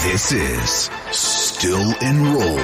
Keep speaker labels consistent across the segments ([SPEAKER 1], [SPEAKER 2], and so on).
[SPEAKER 1] This is Still Enrolled.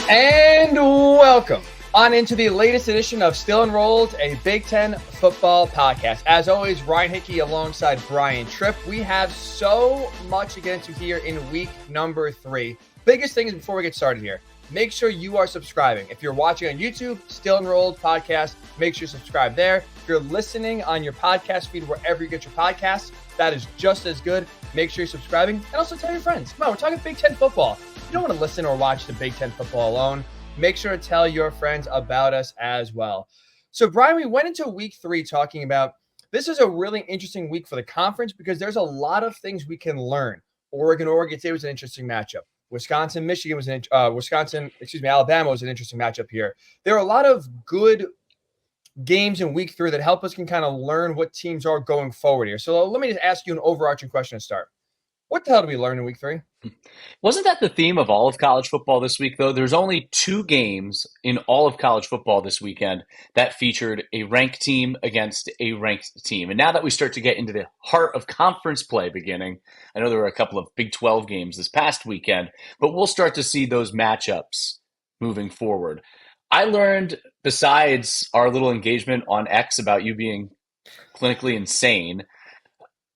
[SPEAKER 2] And welcome on into the latest edition of Still Enrolled, a Big Ten football podcast. As always, Ryan Hickey alongside Brian Tripp. We have so much to get into here in week number 3. Biggest thing is before we get started here, make sure you are subscribing. If you're watching on YouTube, Still Enrolled podcast, make sure you subscribe there. If you're listening on your podcast feed, wherever you get your podcasts, that is just as good. Make sure you're subscribing and also tell your friends. Come on, we're talking Big Ten football. You don't want to listen or watch the Big Ten football alone. Make sure to tell your friends about us as well. So, Brian, we went into week 3 talking about this is a really interesting week for the conference because there's a lot of things we can learn. Oregon State was an interesting matchup. Alabama was an interesting matchup here. There are a lot of good games in week 3 that help us can kind of learn what teams are going forward here. So let me just ask you an overarching question to start. What the hell did we learn in week 3?
[SPEAKER 3] Wasn't that the theme of all of college football this week, though? There's only 2 games in all of college football this weekend that featured a ranked team against a ranked team. And now that we start to get into the heart of conference play beginning, I know there were a couple of Big 12 games this past weekend, but we'll start to see those matchups moving forward. I learned, besides our little engagement on X about you being clinically insane,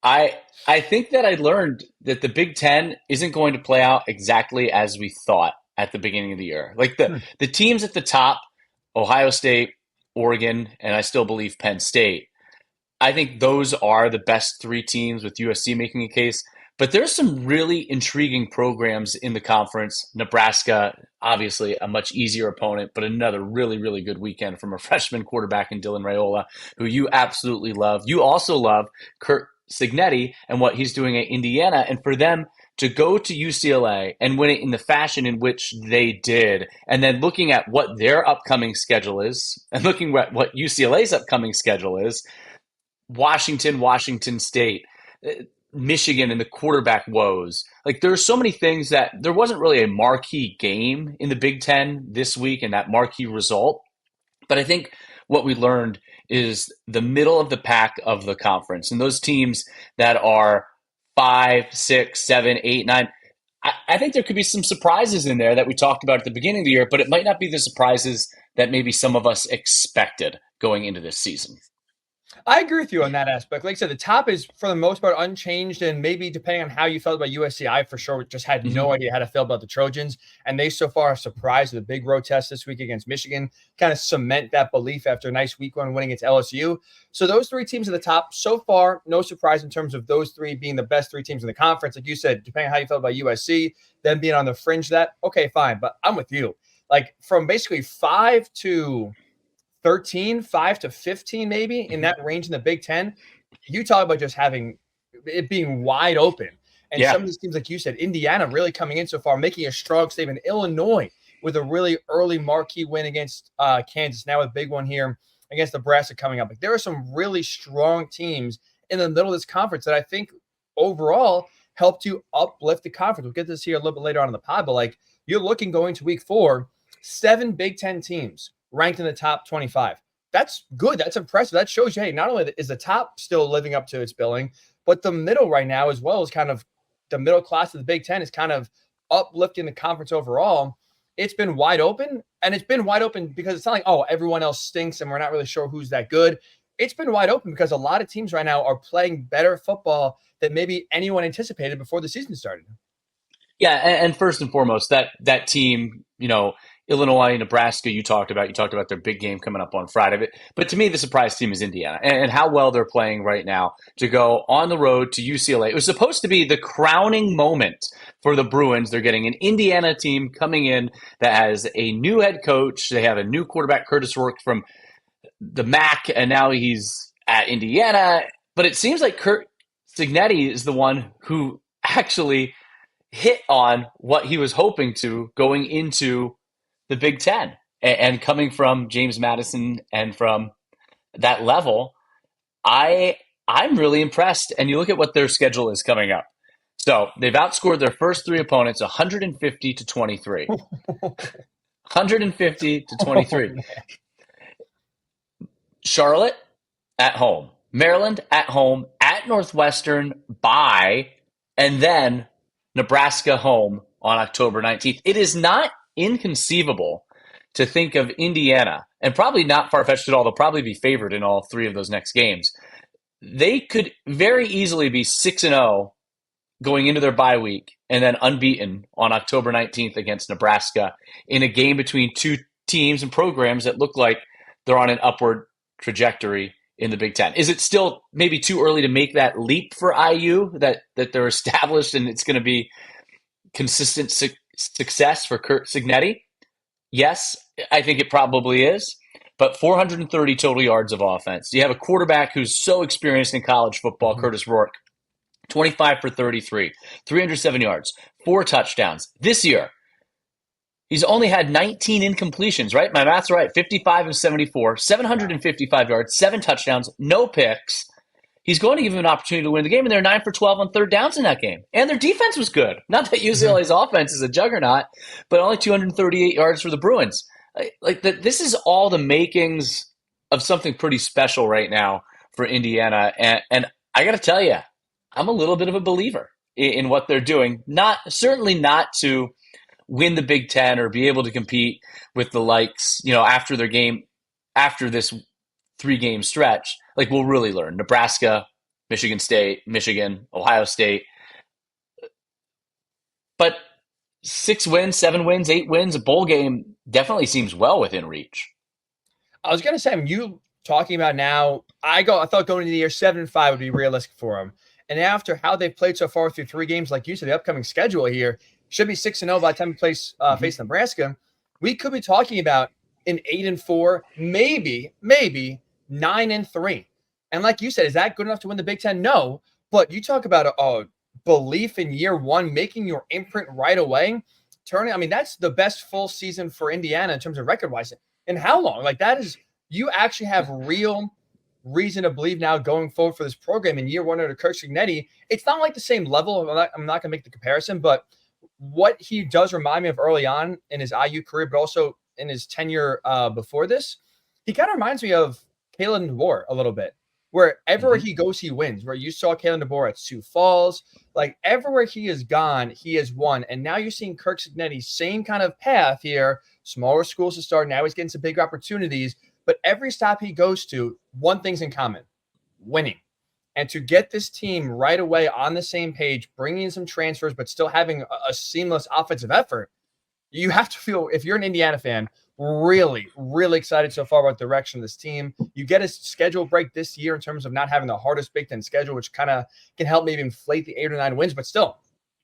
[SPEAKER 3] I think that I learned that the Big Ten isn't going to play out exactly as we thought at the beginning of the year. Like the teams at the top, Ohio State, Oregon, and I still believe Penn State, I think those are the best 3 teams with USC making a case. But there's some really intriguing programs in the conference. Nebraska, obviously a much easier opponent, but another really, really good weekend from a freshman quarterback in Dylan Raiola, who you absolutely love. You also love Kurt Cignetti and what he's doing at Indiana, and for them to go to UCLA and win it in the fashion in which they did, and then looking at what their upcoming schedule is and looking at what UCLA's upcoming schedule is, Washington State, Michigan and the quarterback woes. Like there's so many things that there wasn't really a marquee game in the Big Ten this week and that marquee result. But I think what we learned is the middle of the pack of the conference and those teams that are 5, 6, 7, 8, 9. I think there could be some surprises in there that we talked about at the beginning of the year, but it might not be the surprises that maybe some of us expected going into this season.
[SPEAKER 2] I agree with you on that aspect. Like I said, the top is for the most part unchanged, and maybe depending on how you felt about USC, I for sure just had no idea how to feel about the Trojans, and they so far are surprised with a big road test this week against Michigan, kind of cement that belief after a nice week 1 winning against LSU. So those 3 teams at the top, so far, no surprise in terms of those 3 being the best 3 teams in the conference. Like you said, depending on how you felt about USC, them being on the fringe of that, okay, fine. But I'm with you. Like from basically 5 to 13, 5 to 15, maybe in that range in the Big Ten. You talk about just having it being wide open. And some of these teams, like you said, Indiana really coming in so far, making a strong statement. Illinois with a really early marquee win against Kansas. Now a big one here against Nebraska coming up. Like there are some really strong teams in the middle of this conference that I think overall helped you uplift the conference. We'll get this here a little bit later on in the pod, but like you're looking going to week 4, 7 Big Ten teams ranked in the top 25. That's good. That's impressive. That shows you, hey, not only is the top still living up to its billing, but the middle right now as well is kind of the middle class of the Big Ten is kind of uplifting the conference overall. It's been wide open, and it's been wide open because it's not like, oh, everyone else stinks and we're not really sure who's that good. It's been wide open because a lot of teams right now are playing better football than maybe anyone anticipated before the season started.
[SPEAKER 3] Yeah, and first and foremost, that team, Illinois, Nebraska, you talked about their big game coming up on Friday. But to me, the surprise team is Indiana and how well they're playing right now to go on the road to UCLA. It was supposed to be the crowning moment for the Bruins. They're getting an Indiana team coming in that has a new head coach. They have a new quarterback, Curtis Rourke from the MAC, and now he's at Indiana. But it seems like Kurt Cignetti is the one who actually hit on what he was hoping to going into the Big Ten, and coming from James Madison and from that level, I'm really impressed. And you look at what their schedule is coming up. So they've outscored their first 3 opponents 150 to 23. 150 to 23. Charlotte at home, Maryland at home, at at Northwestern, bye, and then Nebraska home on October 19th. It is not inconceivable to think of Indiana, and probably not far-fetched at all, they'll probably be favored in all three of those next games. They could very easily be 6-0 going into their bye week and then unbeaten on October 19th against Nebraska in a game between two teams and programs that look like they're on an upward trajectory in the Big Ten. Is it still maybe too early to make that leap for IU that they're established and it's going to be consistent success for Curt Cignetti? Yes, I think it probably is. But 430 total yards of offense. You have a quarterback who's so experienced in college football, Curtis Rourke, 25 for 33, 307 yards, 4 touchdowns. This year, he's only had 19 incompletions, right? My math's right. 55 of 74, 755 yards, 7 touchdowns, no picks. He's going to give him an opportunity to win the game, and they're 9 for 12 on third downs in that game. And their defense was good. Not that UCLA's offense is a juggernaut, but only 238 yards for the Bruins. This is all the makings of something pretty special right now for Indiana. And I got to tell you, I'm a little bit of a believer in what they're doing. Certainly not to win the Big Ten or be able to compete with the likes, after their game, after this 3-game stretch. Like, we'll really learn. Nebraska, Michigan State, Michigan, Ohio State. But 6 wins, 7 wins, 8 wins, a bowl game definitely seems well within reach.
[SPEAKER 2] I was going to say, you talking about now, I thought going into the year 7-5 would be realistic for them. And after how they've played so far through 3 games, like you said, the upcoming schedule here should be 6-0 by the time we face Nebraska. We could be talking about an 8-4, maybe 9-3. And like you said, is that good enough to win the Big Ten? No. But you talk about a belief in year one, making your imprint right away. That's the best full season for Indiana in terms of record-wise. And how long? You actually have real reason to believe now going forward for this program in year one under Curt Cignetti. It's not like the same level. I'm not going to make the comparison, but what he does remind me of early on in his IU career, but also in his tenure before this, he kind of reminds me of Kalen DeBoer a little bit. Wherever he goes, he wins. Where you saw Kalen DeBoer at Sioux Falls, everywhere he has gone, he has won. And now you're seeing Curt Cignetti, same kind of path here, smaller schools to start. Now he's getting some big opportunities. But every stop he goes to, one thing's in common: winning. And to get this team right away on the same page, bringing in some transfers, but still having a seamless offensive effort, you have to feel, if you're an Indiana fan, really, really excited so far about the direction of this team. You get a schedule break this year in terms of not having the hardest Big Ten schedule, which kind of can help maybe inflate the 8 or 9 wins, but still,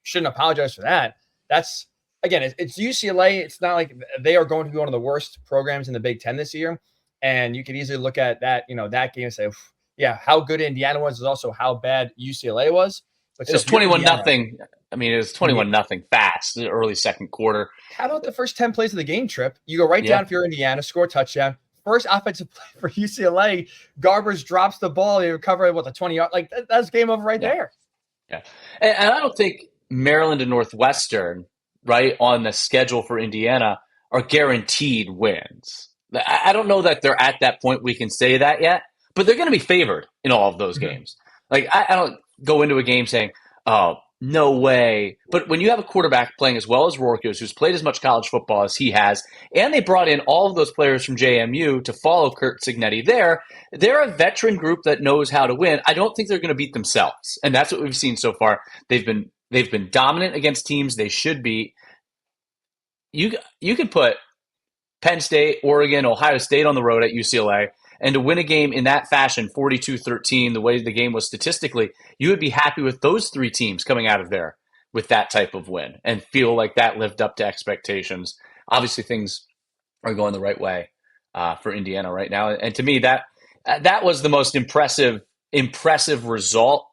[SPEAKER 2] shouldn't apologize for that. That's, again, it's UCLA. It's not like they are going to be one of the worst programs in the Big Ten this year. And you could easily look at that, that game and say, yeah, how good Indiana was is also how bad UCLA was. But
[SPEAKER 3] it was 21-0. It was 21-0 fast in the early second quarter.
[SPEAKER 2] How about the first 10 plays of the game, Trip? You go right down if you're Indiana, score a touchdown. First offensive play for UCLA, Garbers drops the ball. They recover the 20-yard. That's game over right there.
[SPEAKER 3] Yeah. And I don't think Maryland and Northwestern, right, on the schedule for Indiana are guaranteed wins. I don't know that they're at that point we can say that yet, but they're going to be favored in all of those games. I don't go into a game saying, oh, no way. But when you have a quarterback playing as well as Rourke is, who's played as much college football as he has, and they brought in all of those players from JMU to follow Curt Cignetti they're a veteran group that knows how to win. I don't think they're going to beat themselves. And that's what we've seen so far. They've been dominant against teams they should be. You could put Penn State, Oregon, Ohio State on the road at UCLA, and to win a game in that fashion, 42-13, the way the game was statistically, you would be happy with those 3 teams coming out of there with that type of win and feel like that lived up to expectations. Obviously, things are going the right way for Indiana right now. And to me, that was the most impressive result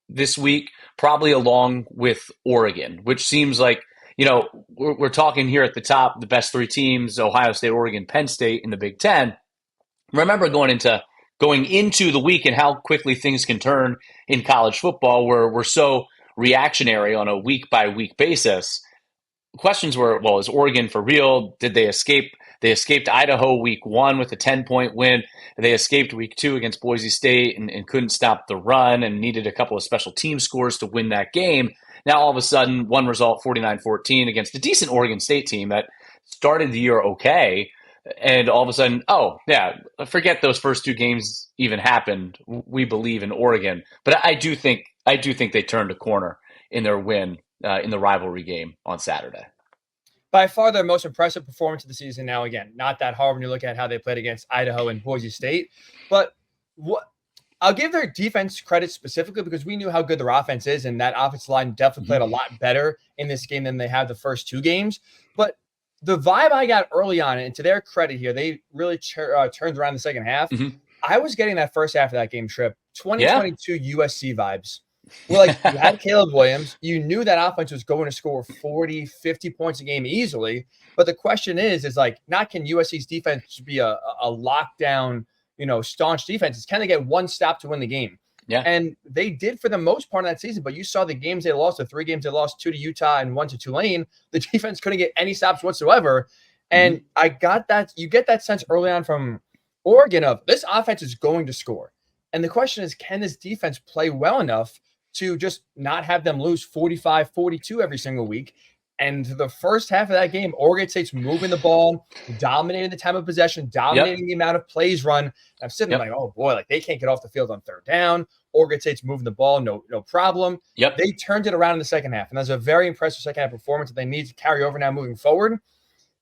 [SPEAKER 3] this week, probably along with Oregon, which seems like, we're talking here at the top, the best 3 teams, Ohio State, Oregon, Penn State in the Big Ten. Remember going into the week and how quickly things can turn in college football, where we're so reactionary on a week-by-week basis. Questions were, well, is Oregon for real? Did they escape They escaped Idaho week 1 with a 10-point win. They escaped week 2 against Boise State and couldn't stop the run and needed a couple of special team scores to win that game. Now, all of a sudden, one result, 49-14 against a decent Oregon State team that started the year okay. And all of a sudden, oh, yeah, forget those first 2 games even happened. We believe in Oregon. But I do think they turned a corner in their win in the rivalry game on Saturday.
[SPEAKER 2] By far their most impressive performance of the season. Now, again, not that hard when you look at how they played against Idaho and Boise State. But I'll give their defense credit specifically because we knew how good their offense is, and that offensive line definitely played a lot better in this game than they have the first 2 games. But the vibe I got early on, and to their credit here, they really turned around the second half. I was getting that first half of that game, Trip, 2022 USC vibes. Well, like, you had Caleb Williams. You knew that offense was going to score 40, 50 points a game easily. But the question is like, not can USC's defense be a lockdown, staunch defense? It's can they get one stop to win the game?
[SPEAKER 3] Yeah.
[SPEAKER 2] And they did for the most part of that season. But you saw the games they lost, the 3 games they lost, 2 to Utah and 1 to Tulane. The defense couldn't get any stops whatsoever. And I got that. You get that sense early on from Oregon of this offense is going to score. And the question is, can this defense play well enough to just not have them lose 45-42 every single week? And the first half of that game, Oregon State's moving the ball, dominating the time of possession, dominating the amount of plays run. I'm sitting there like, oh boy, like they can't get off the field on 3rd down. Oregon State's moving the ball, no problem. They turned it around in the second half, and that's a very impressive second half performance that they need to carry over now moving forward.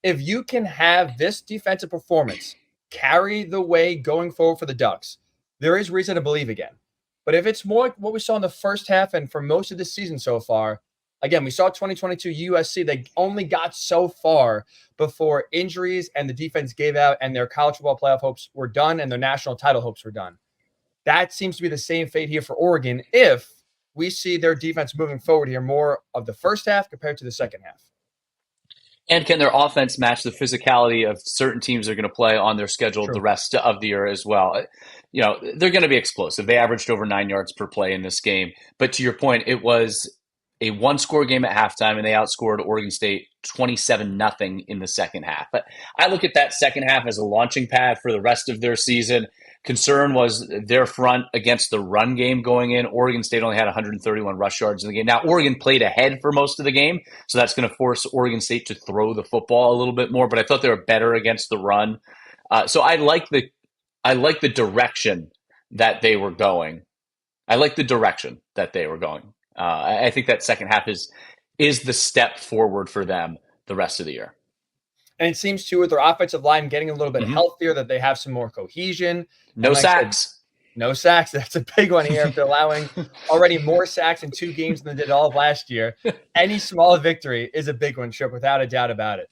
[SPEAKER 2] If you can have this defensive performance carry the way going forward for the Ducks, there is reason to believe again. But if it's more like what we saw in the first half and for most of the season so far, again, we saw 2022 USC. They only got so far before injuries and the defense gave out and their college football playoff hopes were done and their national title hopes were done. That seems to be the same fate here for Oregon if we see their defense moving forward here more of the first half compared to the second half.
[SPEAKER 3] And can their offense match the physicality of certain teams they're going to play on their schedule the rest of the year as well? They're going to be explosive. They averaged over 9 yards per play in this game. But to your point, it was a 1-score game at halftime, and they outscored Oregon State 27-0 in the second half. But I look at that second half as a launching pad for the rest of their season. Concern was their front against the run game going in. Oregon State only had 131 rush yards in the game. Now, Oregon played ahead for most of the game, so that's going to force Oregon State to throw the football a little bit more, but I thought they were better against the run. So I like the direction that they were going. I think that second half is the step forward for them the rest of the year.
[SPEAKER 2] And it seems too with their offensive line getting a little bit healthier that they have some more cohesion.
[SPEAKER 3] No sacks.
[SPEAKER 2] No sacks. That's a big one here. If they're allowing already more sacks in 2 games than they did all of last year, any small victory is a big one, Trip, without a doubt about it.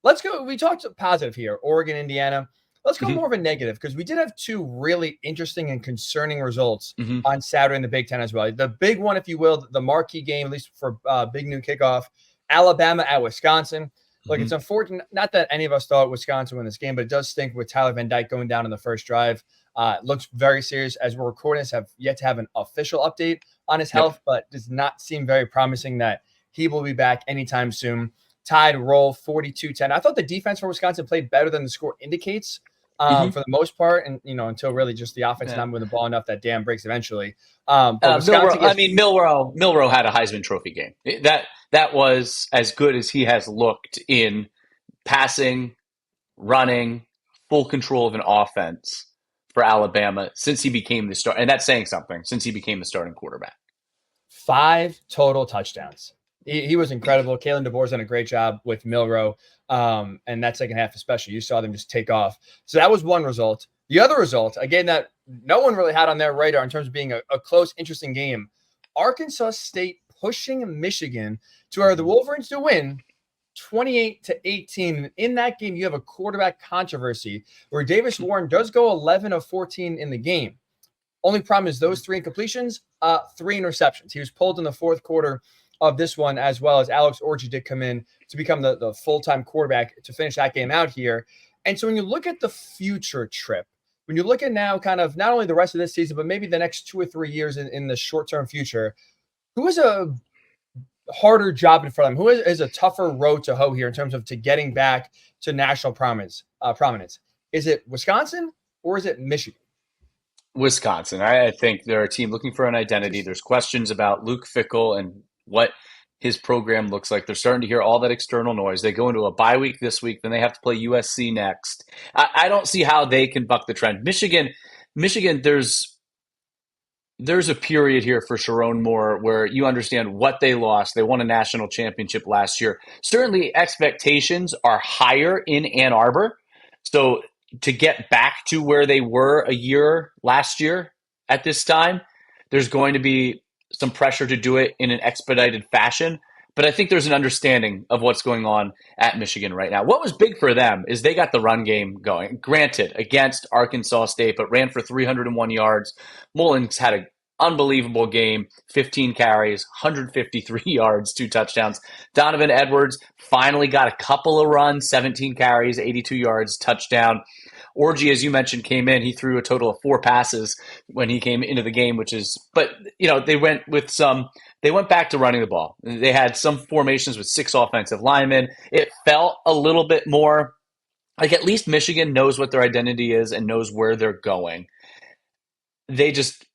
[SPEAKER 2] Let's go. We talked positive here, Oregon, Indiana. Let's go more of a negative because we did have 2 really interesting and concerning results on Saturday in the Big Ten as well. The big one, if you will, the marquee game, at least for big new kickoff, Alabama at Wisconsin. Look, it's unfortunate, not that any of us thought Wisconsin win this game, but it does stink with Tyler Van Dyke going down in the first drive. It looks very serious as we're recording this, have yet to have an official update on his health, but does not seem very promising that he will be back anytime soon. Tied roll 42-10. I thought the defense for Wisconsin played better than the score indicates for the most part, and until really just the offense not moving the ball enough that dam breaks eventually. But
[SPEAKER 3] Milroe had a Heisman Trophy game. That was as good as he has looked in passing, running, full control of an offense for Alabama since he became the starter. And that's saying something, since he became the starting quarterback.
[SPEAKER 2] 5 total touchdowns. He was incredible. Kalen DeBoer's done a great job with Milroe. And that second half especially, you saw them just take off. So that was one result. The other result, again, that no one really had on their radar in terms of being a close, interesting game, Arkansas State pushing Michigan to where the Wolverines to win 28-18. In that game, you have a quarterback controversy where Davis Warren does go 11 of 14 in the game. Only problem is those 3 incompletions, 3 interceptions. He was pulled in the fourth quarter of this one, as well as Alex Orji did come in to become the full-time quarterback to finish that game out here. And so when you look at the future, Trip, when you look at now kind of not only the rest of this season, but maybe the next 2 or 3 years in the short-term future, who is a harder job in front of them? Who is a tougher road to hoe here in terms of to getting back to national prominence? Is it Wisconsin or is it Michigan?
[SPEAKER 3] Wisconsin. I think they're a team looking for an identity. There's questions about Luke Fickell and what his program looks like. They're starting to hear all that external noise. They go into a bye week this week, then they have to play USC next. I don't see how they can buck the trend. Michigan, there's a period here for Sharon Moore where you understand what they lost. They won a national championship last year. Certainly expectations are higher in Ann Arbor. So to get back to where they were last year at this time, there's going to be some pressure to do it in an expedited fashion. But I think there's an understanding of what's going on at Michigan right now. What was big for them is they got the run game going. Granted, against Arkansas State, but ran for 301 yards. Mullins had an unbelievable game, 15 carries, 153 yards, 2 touchdowns. Donovan Edwards finally got a couple of runs, 17 carries, 82 yards, touchdown. Orji, as you mentioned, came in. He threw a total of 4 passes when he came into the game, but they went back to running the ball. They had some formations with 6 offensive linemen. It felt a little bit more like at least Michigan knows what their identity is and knows where they're going. They just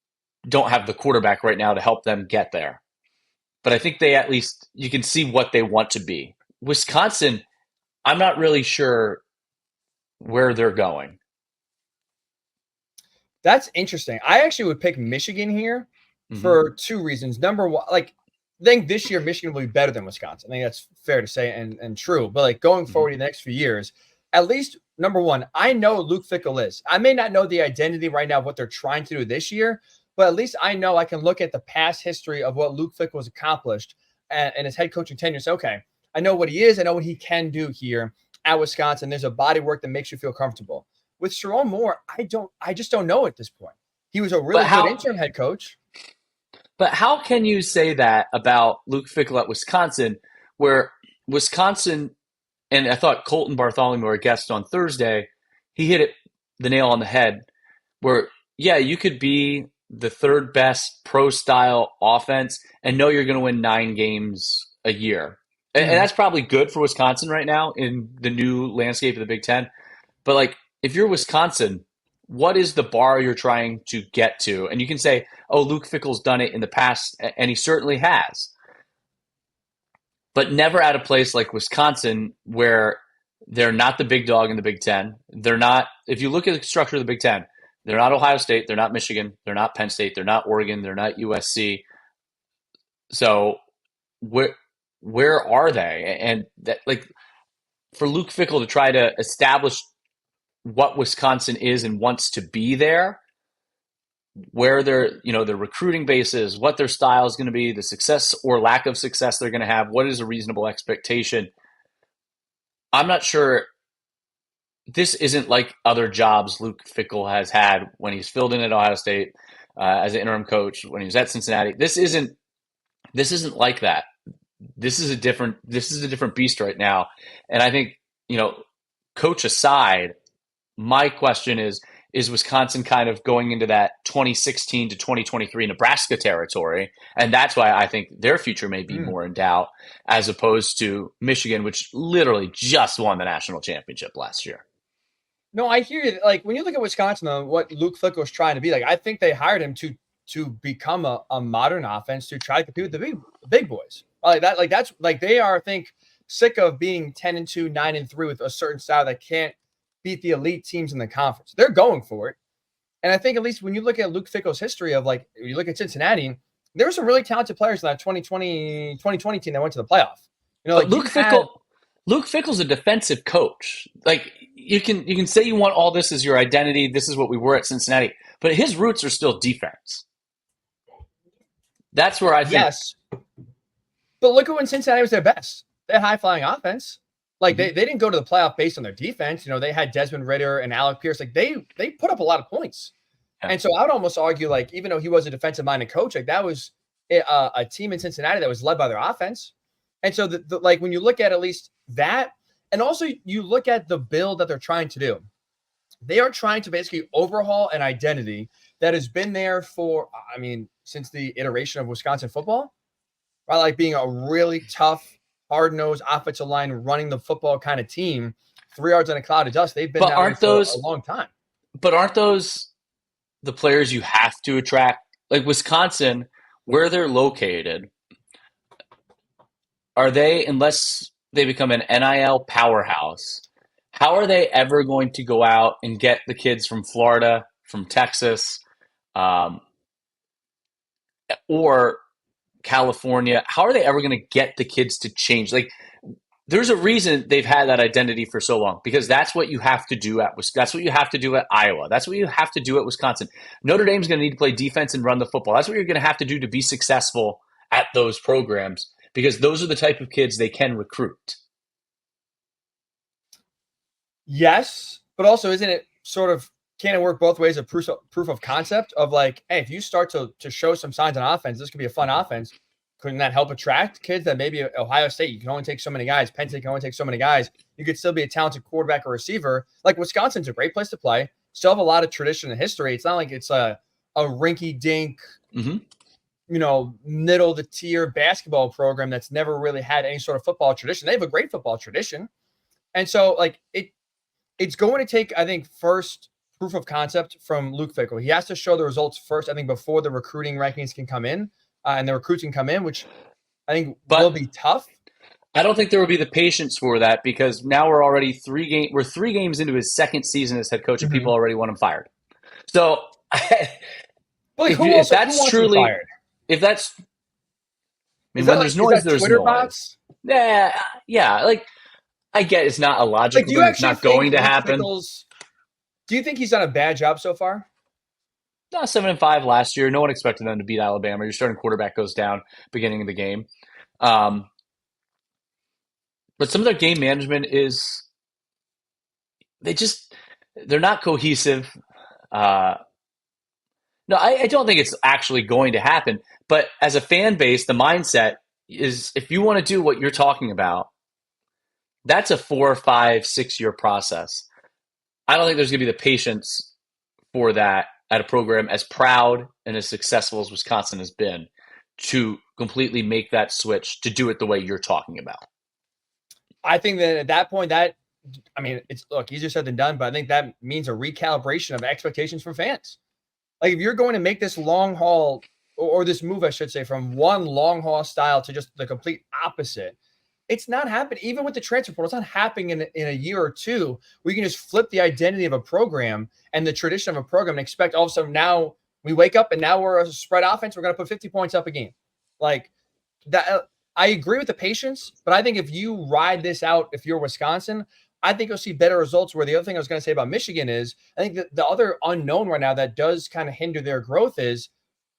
[SPEAKER 3] don't have the quarterback right now to help them get there. But I think you can see what they want to be. Wisconsin, I'm not really sure where they're going.
[SPEAKER 2] That's interesting. I actually would pick Michigan here for 2 reasons. Number one, I think this year Michigan will be better than Wisconsin. I think that's fair to say and true. But going forward in the next few years, at least number one, I know Luke Fickell is. I may not know the identity right now of what they're trying to do this year, but at least I know I can look at the past history of what Luke Fickell has accomplished and his head coaching tenure. So, okay, I know what he is. I know what he can do here at Wisconsin. There's a body work that makes you feel comfortable. With Sharon Moore, I just don't know at this point. He was a really good interim head coach.
[SPEAKER 3] But how can you say that about Luke Fickell at Wisconsin, where Wisconsin, and I thought Colton Bartholomew, our guest on Thursday, he hit the nail on the head, where, yeah, you could be the 3rd best pro-style offense and know you're going to win 9 games a year. And that's probably good for Wisconsin right now in the new landscape of the Big Ten. But if you're Wisconsin, what is the bar you're trying to get to? And you can say, oh, Luke Fickell's done it in the past, and he certainly has. But never at a place like Wisconsin where they're not the big dog in the Big Ten. They're not, if you look at the structure of the Big Ten, they're not Ohio State, they're not Michigan, they're not Penn State, they're not Oregon, they're not USC. So where are they? And that, for Luke Fickell to try to establish what Wisconsin is and wants to be there, where their recruiting base is, what their style is going to be, the success or lack of success they're going to have, what is a reasonable expectation. I'm not sure. This isn't like other jobs Luke Fickell has had when he's filled in at Ohio State as an interim coach, when he was at Cincinnati. This isn't like that. This is a different beast right now. And I think, coach aside, my question is Wisconsin kind of going into that 2016 to 2023 Nebraska territory? And that's why I think their future may be more in doubt as opposed to Michigan, which literally just won the national championship last year.
[SPEAKER 2] No, I hear you. When you look at Wisconsin, though, what Luke Fickell was trying to be, I think they hired him to become a modern offense to try to compete with the big boys. They are, I think, sick of being 10-2, 9-3 with a certain style that can't beat the elite teams in the conference. They're going for it. And I think at least when you look at Luke Fickell's history of you look at Cincinnati, there were some really talented players in that 2020 team that went to the playoff.
[SPEAKER 3] Luke Fickell's a defensive coach. You can say you want all this as your identity. This is what we were at Cincinnati, but his roots are still defense. That's where I think. Yes.
[SPEAKER 2] But look at when Cincinnati was their best. They had high-flying offense. They didn't go to the playoff based on their defense. They had Desmond Ridder and Alec Pierce. They put up a lot of points. Yeah. And so I would almost argue, even though he was a defensive-minded coach, that was a team in Cincinnati that was led by their offense. And so when you look at least that, and also you look at the build that they're trying to do, they are trying to basically overhaul an identity that has been there for, since the iteration of Wisconsin football. right? Like being a really tough, hard-nosed offensive line running the football kind of team, 3 yards in a cloud of dust. They've been
[SPEAKER 3] But
[SPEAKER 2] that way
[SPEAKER 3] aren't
[SPEAKER 2] for a
[SPEAKER 3] those
[SPEAKER 2] long time.
[SPEAKER 3] but aren't those the players you have to attract? Like Wisconsin, where they're located, are they, unless they become an NIL powerhouse, how are they ever going to go out and get the kids from Florida, from Texas, um, or California? How are they ever going to get the kids to change? Like, there's a reason they've had that identity for so long, because that's what you have to do that's what you have to do at Iowa. That's what you have to do at Wisconsin. Notre Dame's going to need to play defense and run the football. That's what you're going to have to do to be successful at those programs, because those are the type of kids they can recruit.
[SPEAKER 2] Yes, but also isn't it sort of, can it work both ways of proof of concept of like, hey, if you start to show some signs on offense, this could be a fun offense. Couldn't that help attract kids that maybe Ohio State, you can only take so many guys, Penn State can only take so many guys. You could still be a talented quarterback or receiver. Like Wisconsin's a great place to play. Still have a lot of tradition and history. It's not like it's a rinky-dink, middle of the tier basketball program that's never really had any sort of football tradition. They have a great football tradition. And so like it's going to take, I think, first proof of concept from Luke Fickell. He has to show the results first, I think, before the recruiting rankings can come in and the recruits can come in, which I think will be tough.
[SPEAKER 3] I don't think there will be the patience for that, because now we're already 3 games into his second season as head coach, and people already want him fired. So if that's truly, if that's, I mean, when there's noise, there's
[SPEAKER 2] Twitter
[SPEAKER 3] noise.
[SPEAKER 2] Bots?
[SPEAKER 3] Yeah. Like, I get it's not illogical, but it's not going to happen.
[SPEAKER 2] Do you think he's done a bad job so far?
[SPEAKER 3] No, 7-5 last year. No one expected them to beat Alabama. Your starting quarterback goes down beginning of the game. But some of their game management is, they're not cohesive. No, I don't think it's actually going to happen. But as a fan base, the mindset is, if you want to do what you're talking about, that's a 4, 5, 6 year process. I don't think there's going to be the patience for that at a program as proud and as successful as Wisconsin has been to completely make that switch, to do it the way you're talking about.
[SPEAKER 2] I think that at that point, it's easier said than done, but I think that means a recalibration of expectations from fans. Like if you're going to make this long haul, or this move, I should say, from one long haul style to just the complete opposite, it's not happening. Even with the transfer portal, it's not happening in a year or two. We can just flip the identity of a program and the tradition of a program and expect all of a sudden now we wake up and now we're a spread offense. We're going to put 50 points up a game. Like that. I agree with the patience, but I think if you ride this out, if you're Wisconsin, I think you'll see better results. Where the other thing I was going to say about Michigan is, I think that the other unknown right now that does kind of hinder their growth is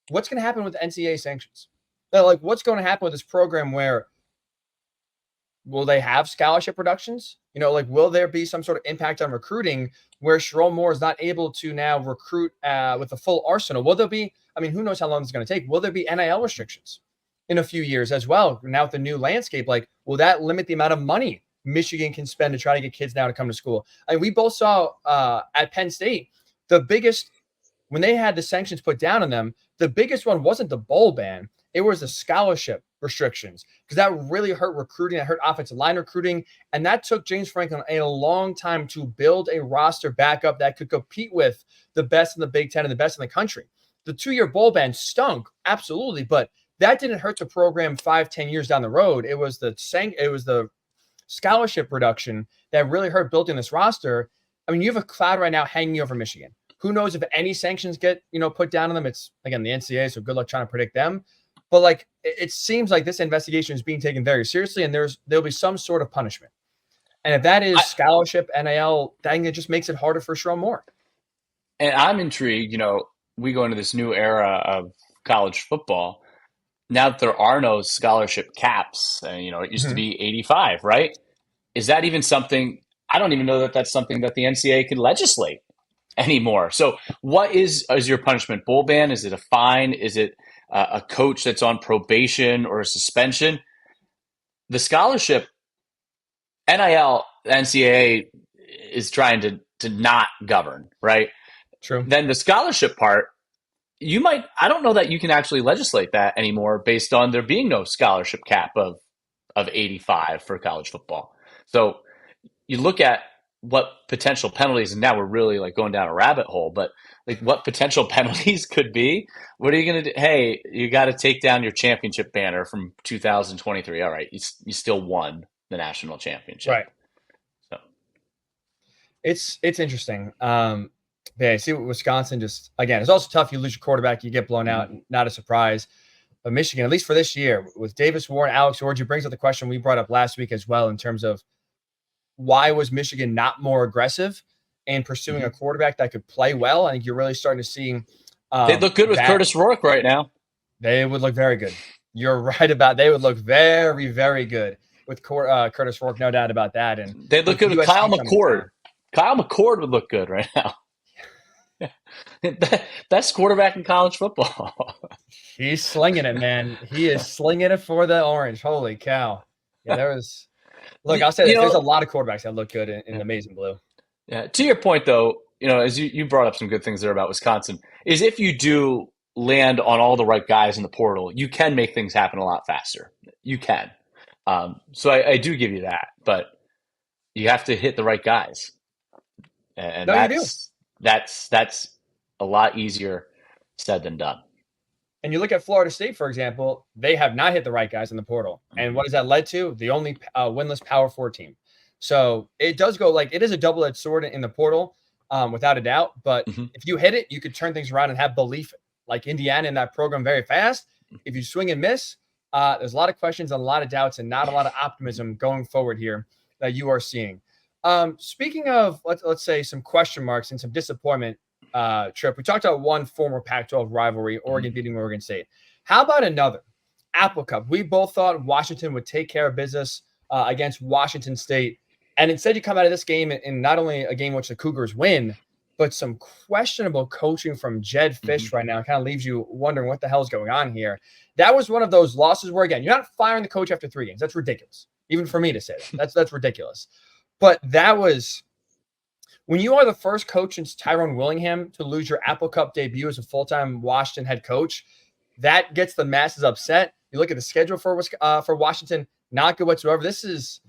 [SPEAKER 2] what's going to happen with NCAA sanctions. Like what's going to happen with this program where will they have scholarship reductions? Like will there be some sort of impact on recruiting where Sherrone Moore is not able to now recruit with a full arsenal? Will there be, who knows how long it's going to take? Will there be NIL restrictions in a few years as well? Now with the new landscape, like will that limit the amount of money Michigan can spend to try to get kids now to come to school? We both saw at Penn State, the biggest, when they had the sanctions put down on them, the biggest one wasn't the bowl ban. It was the scholarship restrictions, because that really hurt recruiting. That hurt offensive line recruiting. And that took James Franklin a long time to build a roster back up that could compete with the best in the Big Ten and the best in the country. The 2-year bowl ban stunk, absolutely, but that didn't hurt the program 5-10 years down the road. It was the scholarship reduction that really hurt building this roster. You have a cloud right now hanging over Michigan. Who knows if any sanctions get put down on them? It's, again, the NCAA, so good luck trying to predict them. But like it seems like this investigation is being taken very seriously, and there'll be some sort of punishment. And if that is scholarship, NIL, then it just makes it harder for Sherrone Moore.
[SPEAKER 3] And I'm intrigued. We go into this new era of college football. Now that there are no scholarship caps, and it used to be 85, right? Is that even something? I don't even know that that's something that the NCAA can legislate anymore. So what is your punishment? Bowl ban? Is it a fine? Is it a coach that's on probation or a suspension? The scholarship, NIL, NCAA is trying to not govern, right?
[SPEAKER 2] True.
[SPEAKER 3] Then the scholarship part, I don't know that you can actually legislate that anymore based on there being no scholarship cap of 85 for college football. So you look at what potential penalties, and now we're really like going down a rabbit hole, but like what potential penalties could be. What are you going to do? Hey, you got to take down your championship banner from 2023. All right, you still won the national championship.
[SPEAKER 2] Right.
[SPEAKER 3] So
[SPEAKER 2] it's interesting. Yeah, see what Wisconsin just, again, it's also tough. You lose your quarterback, you get blown out, not a surprise. But Michigan, at least for this year, with Davis Warren, Alex Orji, brings up the question we brought up last week as well in terms of why was Michigan not more aggressive in pursuing a quarterback that could play well? I think you're really starting to see
[SPEAKER 3] they look good with Curtis Rourke right now.
[SPEAKER 2] They would look very good. You're right about they would look very, very good with Curtis Rourke, no doubt about that. And
[SPEAKER 3] they look good with Kyle McCord. Kyle McCord would look good right now. Best quarterback in college football.
[SPEAKER 2] He's slinging it, man. He is slinging it for the orange. Holy cow. Yeah, there was – look, I'll say this. There's a lot of quarterbacks that look good in the maize and blue.
[SPEAKER 3] Yeah. To your point, though, as you brought up some good things there about Wisconsin, is if you do land on all the right guys in the portal, you can make things happen a lot faster. You can. So I do give you that. But you have to hit the right guys. And
[SPEAKER 2] no, you do.
[SPEAKER 3] That's a lot easier said than done.
[SPEAKER 2] And you look at Florida State, for example, they have not hit the right guys in the portal. And what has that led to? The only winless Power 4 team. So it does go it is a double-edged sword in the portal, without a doubt. But if you hit it, you could turn things around and have belief like Indiana in that program very fast. If you swing and miss, there's a lot of questions and a lot of doubts and not a lot of optimism going forward here that you are seeing. Speaking of, let's say, some question marks and some disappointment, Trip, we talked about one former Pac-12 rivalry, Oregon beating Oregon State. How about another? Apple Cup. We both thought Washington would take care of business against Washington State. And instead you come out of this game in not only a game in which the Cougars win, but some questionable coaching from Jedd Fisch right now. It kind of leaves you wondering what the hell is going on here. That was one of those losses where, again, you're not firing the coach after 3 games. That's ridiculous. Even for me to say that. That's ridiculous. But that was – when you are the first coach since Tyrone Willingham to lose your Apple Cup debut as a full-time Washington head coach, that gets the masses upset. You look at the schedule for Washington, not good whatsoever. This is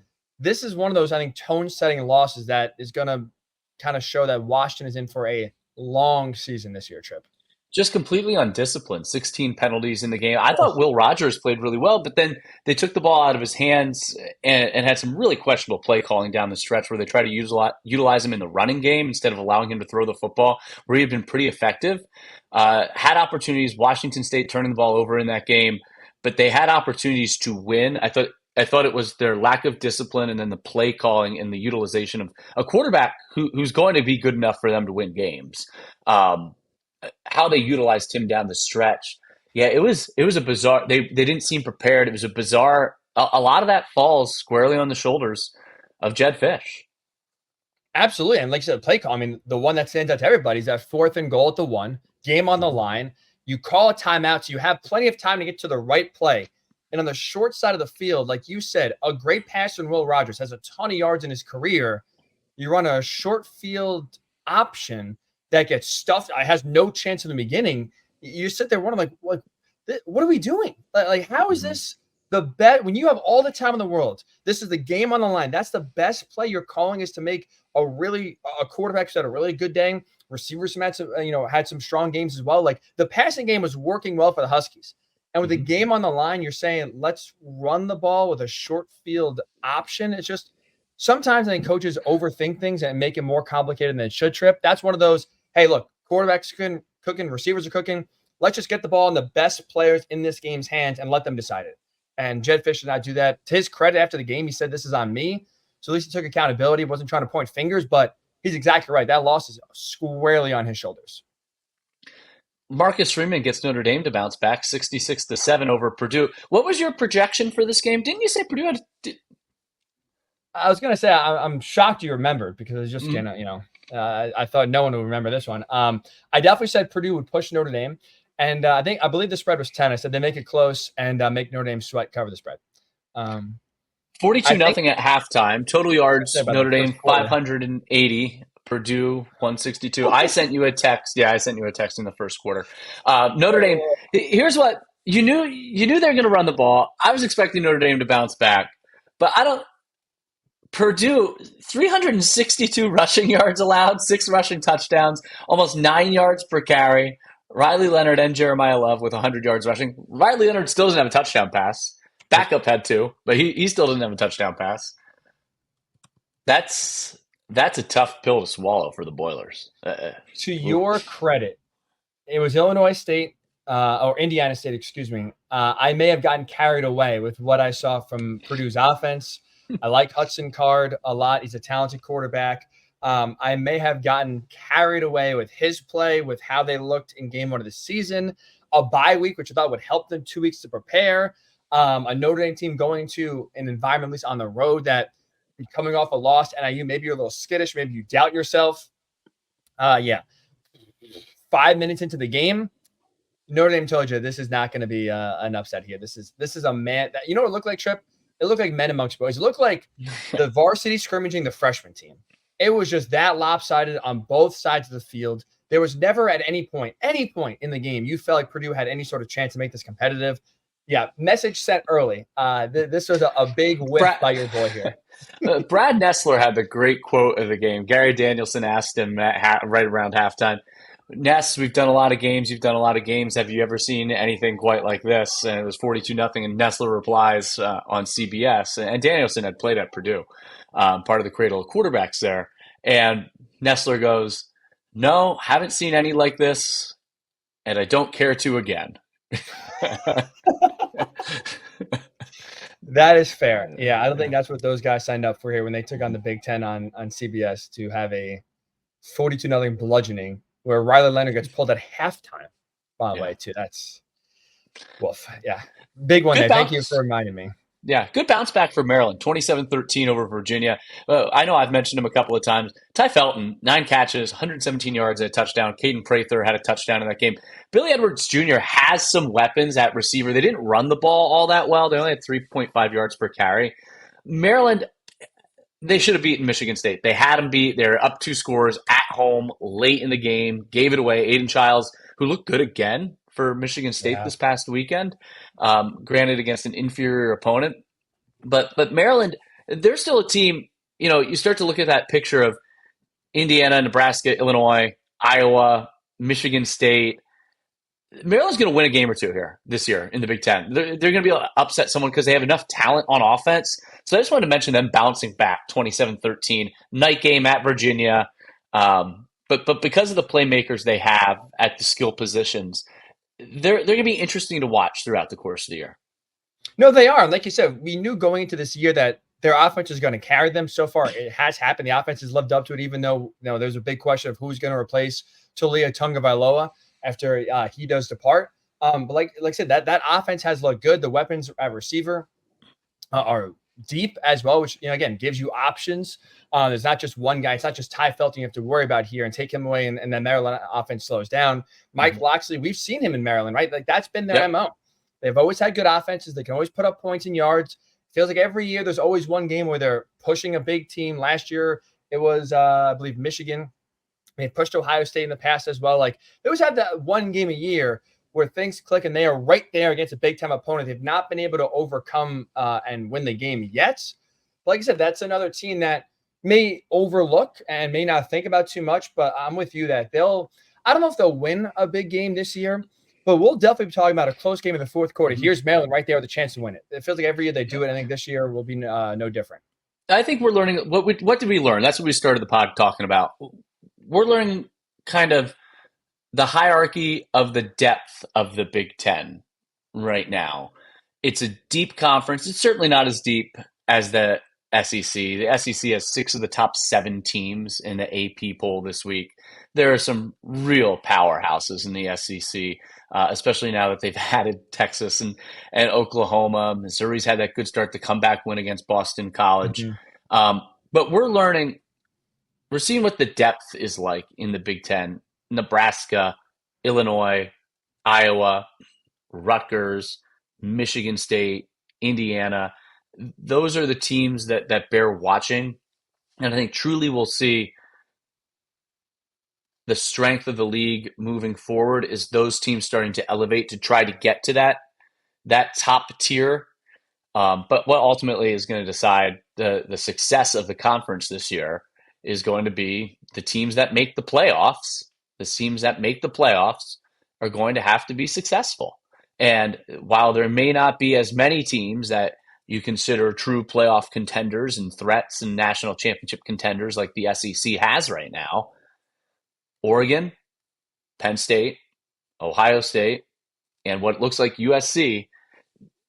[SPEAKER 2] one of those, I think, tone-setting losses that is going to kind of show that Washington is in for a long season this year, Trip.
[SPEAKER 3] Just completely undisciplined. 16 penalties in the game. I thought Will Rogers played really well, but then they took the ball out of his hands and had some really questionable play calling down the stretch where they tried to utilize him in the running game instead of allowing him to throw the football, where he had been pretty effective. Had opportunities, Washington State turning the ball over in that game, but they had opportunities to win. I thought it was their lack of discipline and then the play calling and the utilization of a quarterback who's going to be good enough for them to win games. How they utilized him down the stretch. Yeah, it was a bizarre, they didn't seem prepared. It was a bizarre, a lot of that falls squarely on the shoulders of Jedd Fisch.
[SPEAKER 2] Absolutely. And like you said, play call, I mean, the one that stands out to everybody is that 4th and goal at the 1, game on the line. You call a timeout, so you have plenty of time to get to the right play. And on the short side of the field, like you said, a great passer in Will Rogers has a ton of yards in his career. You run a short field option that gets stuffed, has no chance in the beginning. You sit there wondering, like, what are we doing? Like, how is this the bet when you have all the time in the world? This is the game on the line. That's the best play you're calling, is to make a quarterback who's had a really good day. Receivers had some strong games as well. Like, the passing game was working well for the Huskies. And with the game on the line, you're saying, let's run the ball with a short field option. It's just sometimes I think coaches overthink things and make it more complicated than it should, Trip. That's one of those, hey, look, quarterbacks cooking, receivers are cooking. Let's just get the ball in the best players in this game's hands and let them decide it. And Jedd Fisch did not do that. To his credit, after the game, he said, this is on me. So at least he took accountability. He wasn't trying to point fingers, but he's exactly right. That loss is squarely on his shoulders.
[SPEAKER 3] Marcus Freeman gets Notre Dame to bounce back 66-7 over Purdue. What was your projection for this game? Didn't you say Purdue had
[SPEAKER 2] I was going to say, I'm shocked you remembered, because it's just, I thought no one would remember this one. I definitely said Purdue would push Notre Dame. And I believe the spread was 10. I said they make it close and make Notre Dame sweat, cover the spread.
[SPEAKER 3] 42-0 at halftime. Total yards, Notre Dame 580. Purdue 162. I sent you a text. Yeah, I sent you a text in the first quarter. Notre Dame. Here's what you knew. You knew they were going to run the ball. I was expecting Notre Dame to bounce back, but I don't. Purdue 362 rushing yards allowed, 6 rushing touchdowns, almost 9 yards per carry. Riley Leonard and Jeremiah Love with 100 yards rushing. Riley Leonard still doesn't have a touchdown pass. Backup had 2, but he still doesn't have a touchdown pass. That's a tough pill to swallow for the Boilers.
[SPEAKER 2] To your credit, it was Illinois State or Indiana State, excuse me. I may have gotten carried away with what I saw from Purdue's offense. I like Hudson Card a lot. He's a talented quarterback. I may have gotten carried away with his play, with how they looked in game 1 of the season, a bye week, which I thought would help them 2 weeks to prepare. A Notre Dame team going to an environment, at least on the road, that coming off a loss, and maybe you're a little skittish, maybe you doubt yourself. 5 minutes into the game, Notre Dame told you this is not going to be an upset here. This is a man that, you know what it looked like, Trip? It looked like men amongst boys. It looked like the varsity scrimmaging the freshman team. It was just that lopsided on both sides of the field. There was never at any point in the game you felt like Purdue had any sort of chance to make this competitive. Yeah, message sent early. This was a big whiff by your boy here.
[SPEAKER 3] Brad Nessler had the great quote of the game. Gary Danielson asked him right around halftime, Ness, we've done a lot of games. You've done a lot of games. Have you ever seen anything quite like this? And it was 42-0. And Nessler replies on CBS. And Danielson had played at Purdue, part of the cradle of quarterbacks there. And Nessler goes, no, haven't seen any like this. And I don't care to again.
[SPEAKER 2] That is fair. Yeah, I don't think that's what those guys signed up for here when they took on the Big Ten on CBS to have a 42-0 bludgeoning where Riley Leonard gets pulled at halftime, by the way, too. That's woof. Yeah. Big one there. Thank you for reminding me.
[SPEAKER 3] Yeah, good bounce back for Maryland, 27-13 over Virginia. I know I've mentioned him a couple of times. Ty Felton, 9 catches, 117 yards and a touchdown. Caden Prather had a touchdown in that game. Billy Edwards Jr. has some weapons at receiver. They didn't run the ball all that well. They only had 3.5 yards per carry. Maryland, they should have beaten Michigan State. They had them beat. They're up 2 scores at home late in the game, gave it away. Aiden Childs, who looked good again for Michigan State this past weekend, granted against an inferior opponent. But Maryland, they're still a team, you start to look at that picture of Indiana, Nebraska, Illinois, Iowa, Michigan State. Maryland's going to win a game or 2 here this year in the Big Ten. They're going to be able to upset someone because they have enough talent on offense. So I just wanted to mention them bouncing back 27-13. Night game at Virginia. But because of the playmakers they have at the skill positions, they're going to be interesting to watch throughout the course of the year.
[SPEAKER 2] No, they are. Like you said, we knew going into this year that their offense is going to carry them. So far, it has happened. The offense has lived up to it, even though there's a big question of who's going to replace Talia Tungavailoa after he does depart. But like I said, that offense has looked good. The weapons at receiver are deep as well, which again gives you options. There's not just one guy. It's not just Ty Felton you have to worry about here and take him away, and then Maryland offense slows down. Mike Loxley, we've seen him in Maryland, right? Like that's been their MO. They've always had good offenses. They can always put up points and yards. Feels like every year there's always one game where they're pushing a big team. Last year it was, I believe, Michigan. They pushed Ohio State in the past as well. Like they always have that one game a year where things click and they are right there against a big-time opponent. They've not been able to overcome and win the game yet. But like I said, that's another team that may overlook and may not think about too much, but I'm with you that I don't know if they'll win a big game this year, but we'll definitely be talking about a close game in the fourth quarter. Here's Maryland right there with a chance to win it. It feels like every year they do it. I think this year will be no different.
[SPEAKER 3] I think we're learning. What did we learn? That's what we started the pod talking about. We're learning kind of the hierarchy of the depth of the Big Ten right now. It's a deep conference. It's certainly not as deep as the SEC. The SEC has 6 of the top 7 teams in the AP poll this week. There are some real powerhouses in the SEC, especially now that they've added Texas and Oklahoma. Missouri's had that good start, the comeback win against Boston College. But we're seeing what the depth is like in the Big Ten. Nebraska, Illinois, Iowa, Rutgers, Michigan State, Indiana. Those are the teams that bear watching. And I think truly we'll see the strength of the league moving forward is those teams starting to elevate to try to get to that top tier. But what ultimately is going to decide the success of the conference this year is going to be the teams that make the playoffs. The teams that make the playoffs are going to have to be successful. And while there may not be as many teams that you consider true playoff contenders and threats and national championship contenders like the SEC has right now, Oregon, Penn State, Ohio State, and what looks like USC,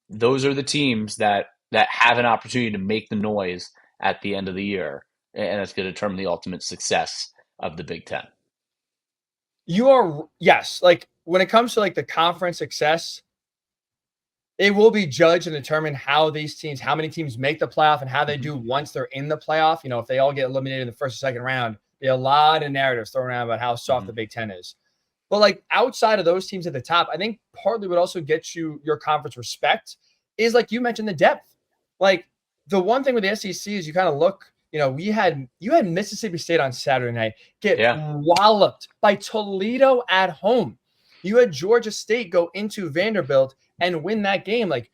[SPEAKER 3] those are the teams that have an opportunity to make the noise at the end of the year, and it's going to determine the ultimate success of the Big Ten.
[SPEAKER 2] You are, yes. Like when it comes to like the conference success, it will be judged and determined how these teams, how many teams make the playoff and how they do once they're in the playoff. You know, if they all get eliminated in the first or second round, there'll be a lot of narratives thrown around about how soft the Big Ten is. But like outside of those teams at the top, I think partly what also gets you your conference respect is like you mentioned the depth. Like the one thing with the SEC is you kind of look, you know, you had Mississippi State on Saturday night get walloped by Toledo at home. You had Georgia State go into Vanderbilt and win that game. Like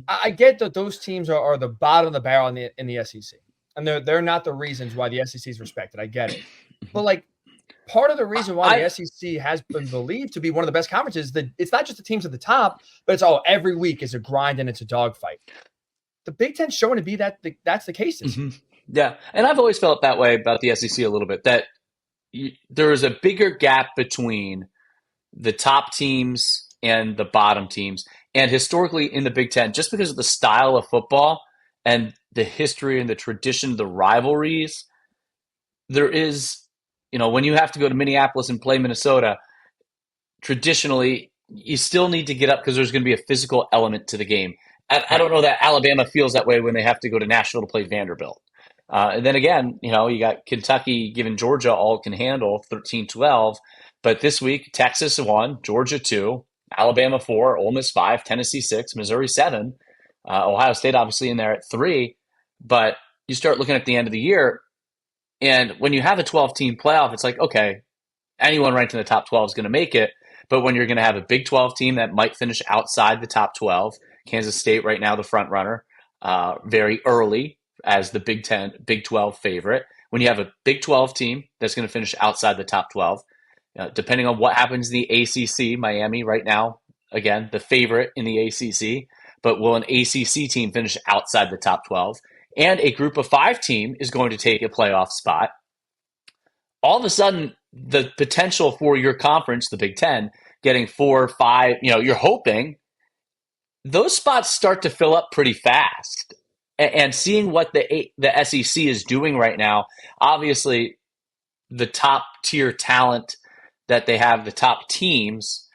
[SPEAKER 2] I get that those teams are the bottom of the barrel in the SEC, and they're not the reasons why the SEC is respected. I get it, but like part of the reason why the SEC has been believed to be one of the best conferences, that it's not just the teams at the top, but it's every week is a grind and it's a dogfight. The Big Ten's showing to be that's the case this year.
[SPEAKER 3] Yeah, and I've always felt that way about the SEC a little bit, that there is a bigger gap between the top teams and the bottom teams. And historically in the Big Ten, just because of the style of football and the history and the tradition, the rivalries, there is, you know, when you have to go to Minneapolis and play Minnesota, traditionally, you still need to get up because there's going to be a physical element to the game. I don't know that Alabama feels that way when they have to go to Nashville to play Vanderbilt. And then again, you know, you got Kentucky giving Georgia all can handle, 13-12. But this week, Texas 1, Georgia 2, Alabama 4, Ole Miss 5, Tennessee 6, Missouri 7, Ohio State obviously in there at 3. But you start looking at the end of the year, and when you have a 12-team playoff, it's like, okay, anyone ranked in the top 12 is going to make it. But when you're going to have a Big 12 team that might finish outside the top 12, Kansas State right now the front runner, very early as the Big 12 favorite. When you have a Big 12 team that's going to finish outside the top 12, depending on what happens in the ACC, Miami right now, again, the favorite in the ACC, but will an ACC team finish outside the top 12? And a group of 5 team is going to take a playoff spot. All of a sudden, the potential for your conference, the Big Ten, getting 4 or 5, you know, you're hoping those spots start to fill up pretty fast. And seeing what the SEC is doing right now, obviously the top tier talent that they have, the top teams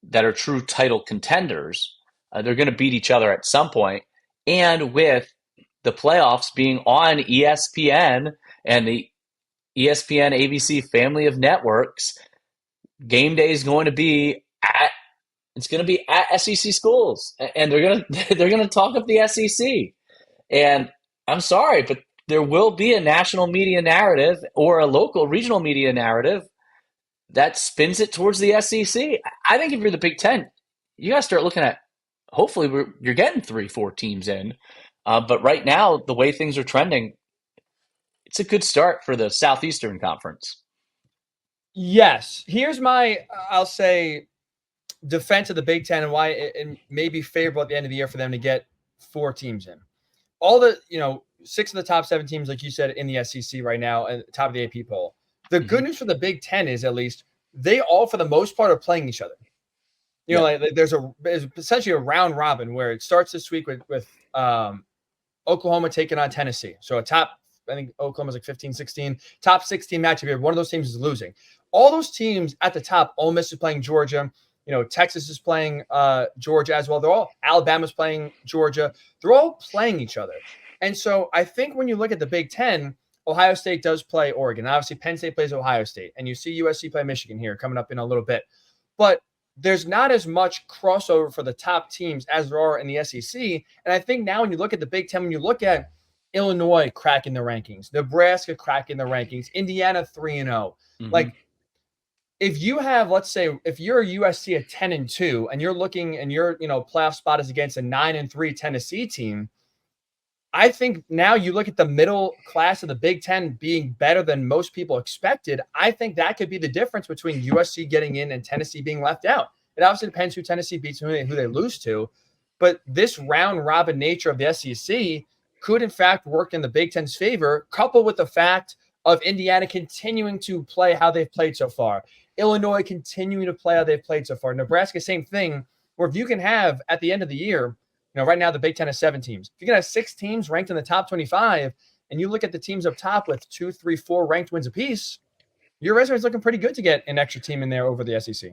[SPEAKER 3] that are true title contenders, they're going to beat each other at some point. And with the playoffs being on ESPN and the ESPN ABC family of networks, game day is going to be at SEC schools, and they're gonna talk up the SEC. And I'm sorry, but there will be a national media narrative or a local regional media narrative that spins it towards the SEC. I think if you're the Big Ten, you got to start looking at, hopefully you're getting 3-4 teams in. But right now, the way things are trending, it's a good start for the Southeastern Conference.
[SPEAKER 2] Yes. Here's my, I'll say, defense of the Big Ten and why it may be favorable at the end of the year for them to get 4 teams in. All the, 6 of the top 7 teams, like you said, in the SEC right now, and top of the AP poll. The good news for the Big Ten is, at least, they all, for the most part, are playing each other. Like there's essentially a round robin where it starts this week with Oklahoma taking on Tennessee. So I think Oklahoma's like 15-16. Top 16 matchup here. One of those teams is losing. All those teams at the top, Ole Miss is playing Georgia. Texas is playing Georgia as well. Alabama's playing Georgia. They're all playing each other. And so I think when you look at the Big Ten, Ohio State does play Oregon. Obviously, Penn State plays Ohio State. And you see USC play Michigan here coming up in a little bit. But there's not as much crossover for the top teams as there are in the SEC. And I think now when you look at the Big Ten, when you look at Illinois cracking the rankings, Nebraska cracking the rankings, Indiana 3-0, like if you have, let's say, if you're a USC at 10-2 and you're looking and your playoff spot is against a 9-3 Tennessee team, I think now you look at the middle class of the Big Ten being better than most people expected. I think that could be the difference between USC getting in and Tennessee being left out. It obviously depends who Tennessee beats and who they lose to. But this round robin nature of the SEC could, in fact, work in the Big Ten's favor, coupled with the fact of Indiana continuing to play how they've played so far. Illinois continuing to play how they've played so far. Nebraska, same thing, where if you can have, at the end of the year, right now the Big Ten has 7 teams. If you can have 6 teams ranked in the top 25, and you look at the teams up top with 2, 3, 4 ranked wins apiece, your resume is looking pretty good to get an extra team in there over the SEC.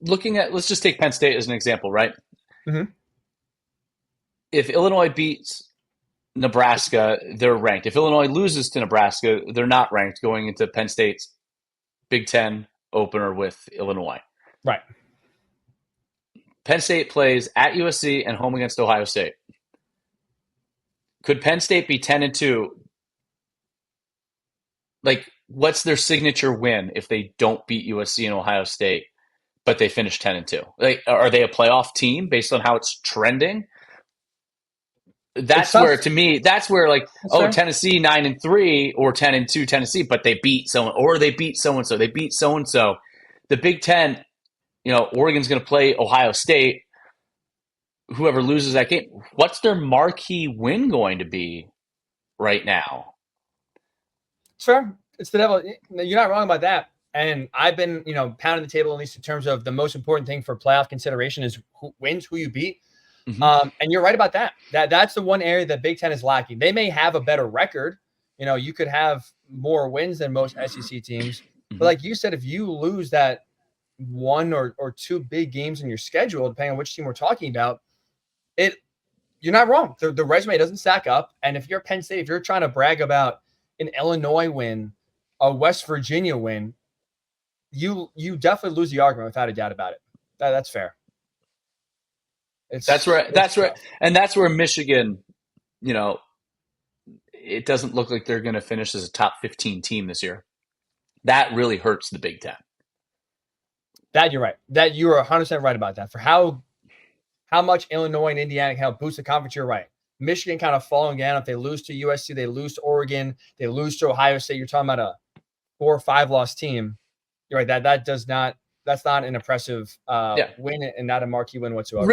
[SPEAKER 3] Let's just take Penn State as an example, right?
[SPEAKER 2] Mm-hmm.
[SPEAKER 3] If Illinois beats Nebraska, they're ranked. If Illinois loses to Nebraska, they're not ranked going into Penn State's Big Ten opener with Illinois.
[SPEAKER 2] Right.
[SPEAKER 3] Penn State plays at USC and home against Ohio State. Could Penn State be 10-2? Like, what's their signature win if they don't beat USC and Ohio State, but they finish 10-2? Like, are they a playoff team based on how it's trending? That's where, to me, like, fair. Tennessee 9-3 or 10-2 Tennessee, but they beat someone, or they beat so-and-so. They beat so-and-so. The Big Ten, Oregon's going to play Ohio State. Whoever loses that game, what's their marquee win going to be right now?
[SPEAKER 2] Sure. It's the devil. You're not wrong about that. And I've been, pounding the table, at least in terms of the most important thing for playoff consideration is who wins, who you beat. Mm-hmm. And you're right about that. That's the one area that Big Ten is lacking. They may have a better record. You could have more wins than most SEC teams. Mm-hmm. But like you said, if you lose that 1 or 2 big games in your schedule, depending on which team we're talking about, you're not wrong. The resume doesn't stack up. And if you're Penn State, if you're trying to brag about an Illinois win, a West Virginia win, you definitely lose the argument without a doubt about it. That's fair.
[SPEAKER 3] That's where Michigan, it doesn't look like they're going to finish as a top 15 team this year. That really hurts the Big Ten.
[SPEAKER 2] That you're right. That you are 100% right about that. For how much Illinois and Indiana can help boost the conference, you're right. Michigan kind of falling down. If they lose to USC, they lose to Oregon, they lose to Ohio State. You're talking about a 4 or 5 loss team. You're right. That's not an impressive win and not a marquee win whatsoever.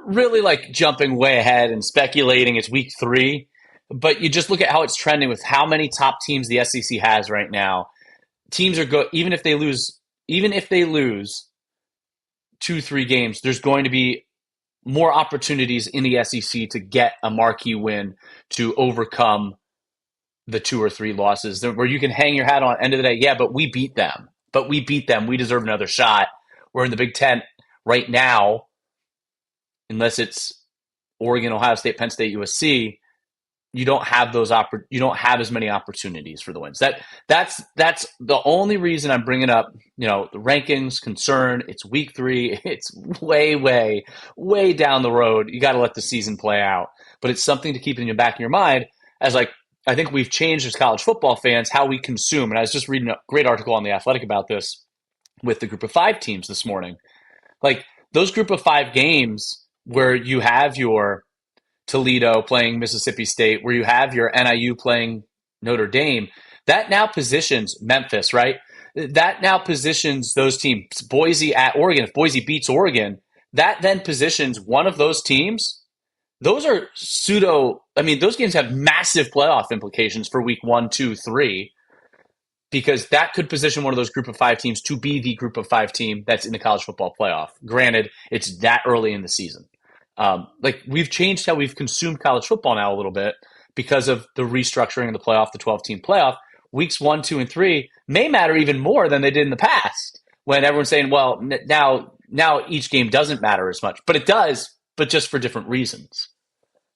[SPEAKER 3] Really like jumping way ahead and speculating it's week 3, but you just look at how it's trending with how many top teams the SEC has right now. Teams are good. Even if they lose 2-3 games, there's going to be more opportunities in the SEC to get a marquee win to overcome the 2 or 3 losses where you can hang your hat on end of the day. Yeah, but we beat them. We deserve another shot. We're in the Big Ten right now, unless it's Oregon, Ohio State, Penn State, USC, you don't have you don't have as many opportunities for the wins. That's the only reason I'm bringing up, the rankings concern. It's week 3. It's way, way, way down the road. You got to let the season play out, but it's something to keep in the back of your mind as I think we've changed as college football fans how we consume. And I was just reading a great article on The Athletic about this with the group of 5 teams this morning. Like those group of 5 games where you have your Toledo playing Mississippi State, where you have your NIU playing Notre Dame, that now positions Memphis, right? That now positions those teams, Boise at Oregon. If Boise beats Oregon, that then positions one of those teams. Those are those games have massive playoff implications for week 1, 2, 3, because that could position one of those group of 5 teams to be the group of 5 team that's in the college football playoff. Granted, it's that early in the season. We've changed how we've consumed college football now a little bit because of the restructuring of the playoff, the 12-team playoff. Weeks 1, 2, and 3 may matter even more than they did in the past, when everyone's saying, well, now each game doesn't matter as much. But it does, but just for different reasons.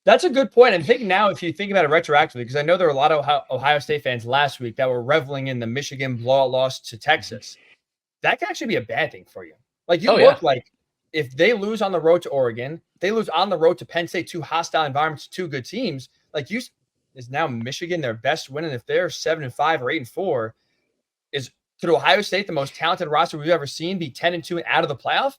[SPEAKER 2] That's a good point. And think now, if you think about it retroactively, because I know there were a lot of Ohio State fans last week that were reveling in the Michigan blowout loss to Texas. That can actually be a bad thing for you. Like if they lose on the road to Oregon, they lose on the road to Penn State, 2 hostile environments, 2 good teams. Is now Michigan their best win? And if they're 7-5 or 8-4, is could Ohio State, the most talented roster we've ever seen, be 10-2 and out of the playoff?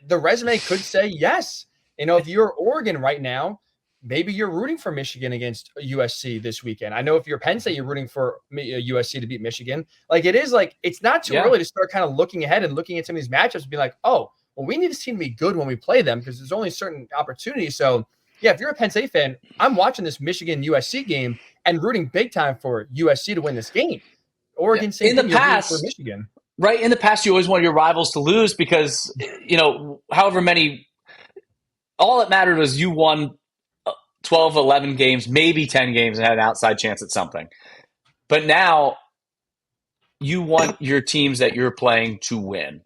[SPEAKER 2] The resume could say yes. If you're Oregon right now, maybe you're rooting for Michigan against USC this weekend. I know if you're Penn State, you're rooting for USC to beat Michigan. It's not too early to start kind of looking ahead and looking at some of these matchups and be like, oh, well, we need this team to be good when we play them because there's only certain opportunities. So, yeah, if you're a Penn State fan, I'm watching this Michigan-USC game and rooting big time for USC to win this game. Oregon, same
[SPEAKER 3] in the
[SPEAKER 2] thing,
[SPEAKER 3] past,
[SPEAKER 2] for Michigan.
[SPEAKER 3] Right. In the past, you always want your rivals to lose because, however many, all that mattered was you won 12, 11 games, maybe 10 games and had an outside chance at something. But now you want your teams that you're playing to win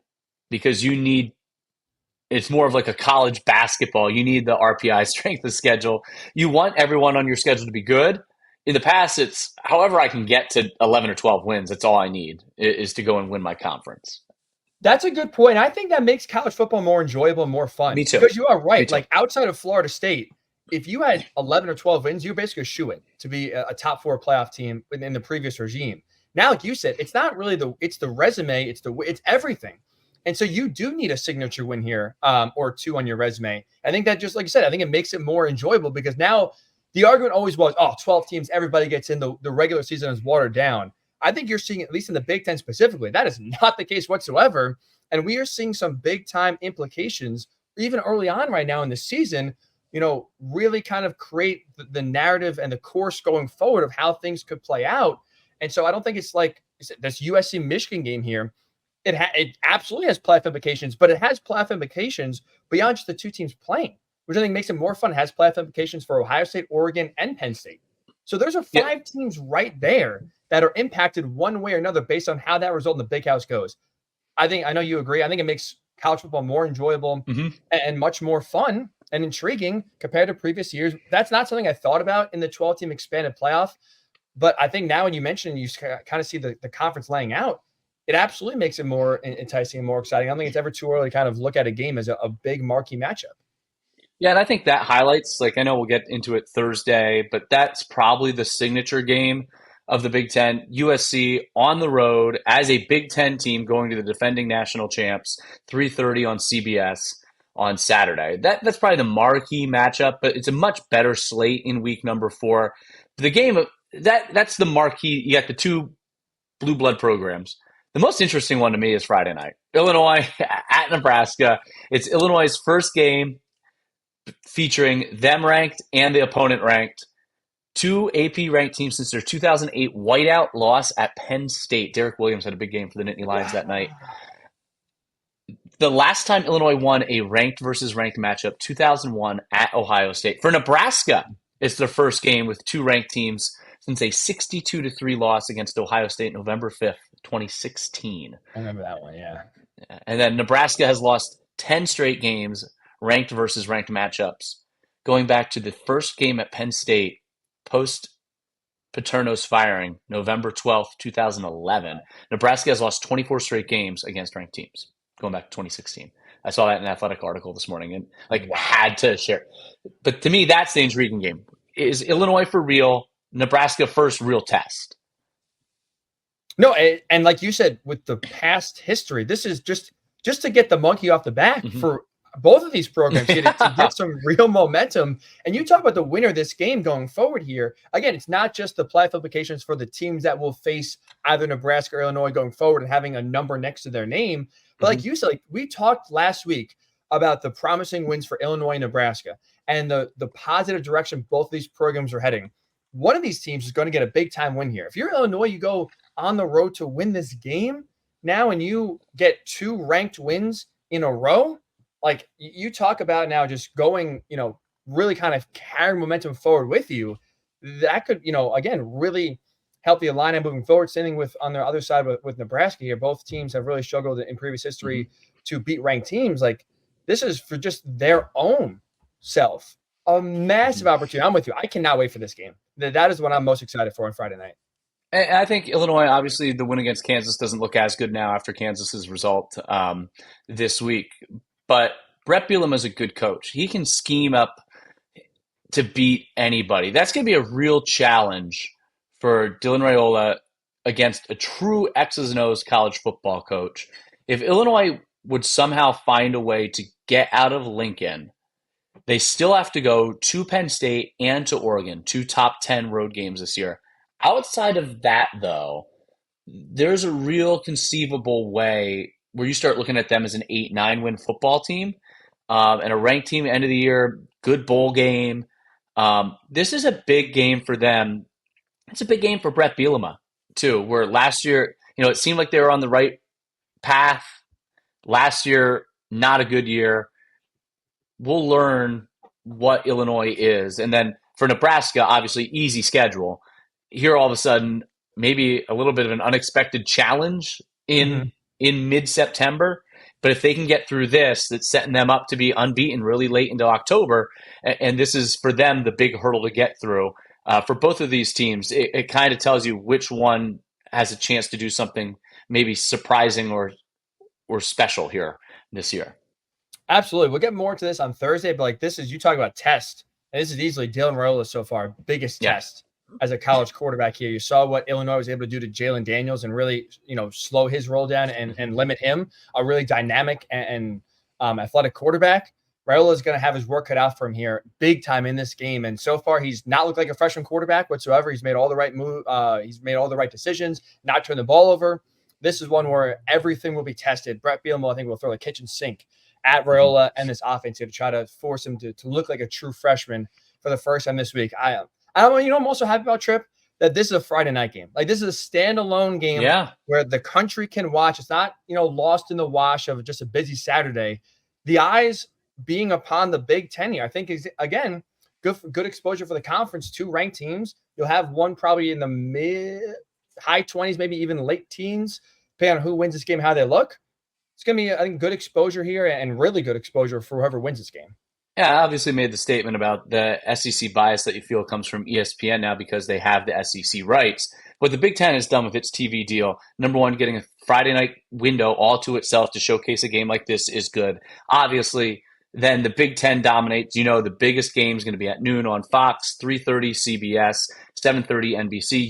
[SPEAKER 3] because it's more of like a college basketball. You need the RPI strength of schedule. You want everyone on your schedule to be good. In the past, it's however I can get to 11 or 12 wins. That's all I need is to go and win my conference.
[SPEAKER 2] That's a good point. I think that makes college football more enjoyable and more fun.
[SPEAKER 3] Me too.
[SPEAKER 2] Because you are right. Like outside of Florida State, if you had 11 or 12 wins, you're basically a shoo-in to be a top 4 playoff team in the previous regime. Now, like you said, it's not really it's the resume, it's everything. And so you do need a signature win here or 2 on your resume. I think that just like you said, I think it makes it more enjoyable because now the argument always was, 12 teams, everybody gets in, the regular season is watered down. I think you're seeing, at least in the Big Ten specifically, that is not the case whatsoever. And we are seeing some big-time implications even early on right now in the season, really kind of create the narrative and the course going forward of how things could play out. And so I don't think it's like this USC-Michigan game here. It absolutely has playoff implications, but it has playoff implications beyond just the 2 teams playing, which I think makes it more fun. It has playoff implications for Ohio State, Oregon, and Penn State. So those are 5 teams right there that are impacted one way or another based on how that result in the Big House goes. I know you agree. I think it makes college football more enjoyable and much more fun and intriguing compared to previous years. That's not something I thought about in the 12-team expanded playoff. But I think now when you mention you kind of see the conference laying out, it absolutely makes it more enticing and more exciting. I don't think it's ever too early to kind of look at a game as a big marquee matchup.
[SPEAKER 3] Yeah, and I think that highlights, I know we'll get into it Thursday, but that's probably the signature game of the Big Ten. USC on the road as a Big Ten team going to the defending national champs, 3:30 on CBS on Saturday. That's probably the marquee matchup, but it's a much better slate in week number 4. The game, that's the marquee. You got the 2 blue blood programs. The most interesting one to me is Friday night. Illinois at Nebraska. It's Illinois' first game featuring them ranked and the opponent ranked. 2 AP ranked teams since their 2008 whiteout loss at Penn State. Derek Williams had a big game for the Nittany Lions that night. The last time Illinois won a ranked versus ranked matchup, 2001 at Ohio State. For Nebraska, it's their first game with 2 ranked teams since a 62-3 loss against Ohio State November 5th, 2016.
[SPEAKER 2] I remember that one, yeah.
[SPEAKER 3] And then Nebraska has lost 10 straight games, ranked versus ranked matchups, going back to the first game at Penn State post Paterno's firing, November 12th, 2011. Nebraska has lost 24 straight games against ranked teams, going back to 2016. I saw that in an athletic article this morning and had to share. But to me, that's the intriguing game. Is Illinois for real? Nebraska first real test.
[SPEAKER 2] No, and like you said, with the past history, this is just to get the monkey off the back for both of these programs to get some real momentum. And you talk about the winner of this game going forward here. Again, it's not just the playoff implications for the teams that will face either Nebraska or Illinois going forward and having a number next to their name. But like you said, we talked last week about the promising wins for Illinois and Nebraska and the positive direction both of these programs are heading. One of these teams is going to get a big-time win here. If you're Illinois, you go on the road to win this game now and you get 2 ranked wins in a row. Like you talk about now just going, really kind of carrying momentum forward with you. That could, again, really help the Illini moving forward. Same thing with on the other side with Nebraska here. Both teams have really struggled in previous history to beat ranked teams. Like this is for just their own self. A massive opportunity. I'm with you. I cannot wait for this game. That is what I'm most excited for on Friday night.
[SPEAKER 3] And I think Illinois, obviously, the win against Kansas doesn't look as good now after Kansas's result this week. But Brett Bielema is a good coach. He can scheme up to beat anybody. That's going to be a real challenge for Dylan Raiola against a true X's and O's college football coach. If Illinois would somehow find a way to get out of Lincoln, they still have to go to Penn State and to Oregon, 2 top 10 road games this year. Outside of that, though, there's a real conceivable way where you start looking at them as an 8-9 win football team, and a ranked team end of the year, good bowl game. This is a big game for them. It's a big game for Brett Bielema, too, where last year, it seemed like they were on the right path. Last year, not a good year. We'll learn what Illinois is. And then for Nebraska, obviously, easy schedule. Here, all of a sudden, maybe a little bit of an unexpected challenge in mid-September. But if they can get through this, that's setting them up to be unbeaten really late into October. And this is, for them, the big hurdle to get through. For both of these teams, it kind of tells you which one has a chance to do something maybe surprising or special here this year.
[SPEAKER 2] Absolutely. We'll get more to this on Thursday, but you talk about test. And this is easily Dylan Raiola's so far biggest test as a college quarterback here. You saw what Illinois was able to do to Jalen Daniels and really, slow his roll down and limit him, a really dynamic and athletic quarterback. Raiola is going to have his work cut out for him here big time in this game. And so far, he's not looked like a freshman quarterback whatsoever. He's made all the right he's made all the right decisions, not turned the ball over. This is one where everything will be tested. Brett Bielema, I think, will throw the kitchen sink at Raiola and this offense here to try to force him to look like a true freshman for the first time this week. I'm also happy about, Trip, that this is a Friday night game. This is a standalone game where the country can watch. It's not, lost in the wash of just a busy Saturday. The eyes being upon the Big Ten here, I think, is, again, good exposure for the conference. 2 ranked teams. You'll have one probably in the mid-high 20s, maybe even late teens, depending on who wins this game, how they look. It's going to be, I think, good exposure here and really good exposure for whoever wins this game.
[SPEAKER 3] Yeah, I obviously made the statement about the SEC bias that you feel comes from ESPN now because they have the SEC rights. What the Big Ten has done with its TV deal, number one, getting a Friday night window all to itself to showcase a game like this is good. Obviously, then the Big Ten dominates. The biggest game is going to be at noon on Fox, 3:30 CBS, 7:30 NBC.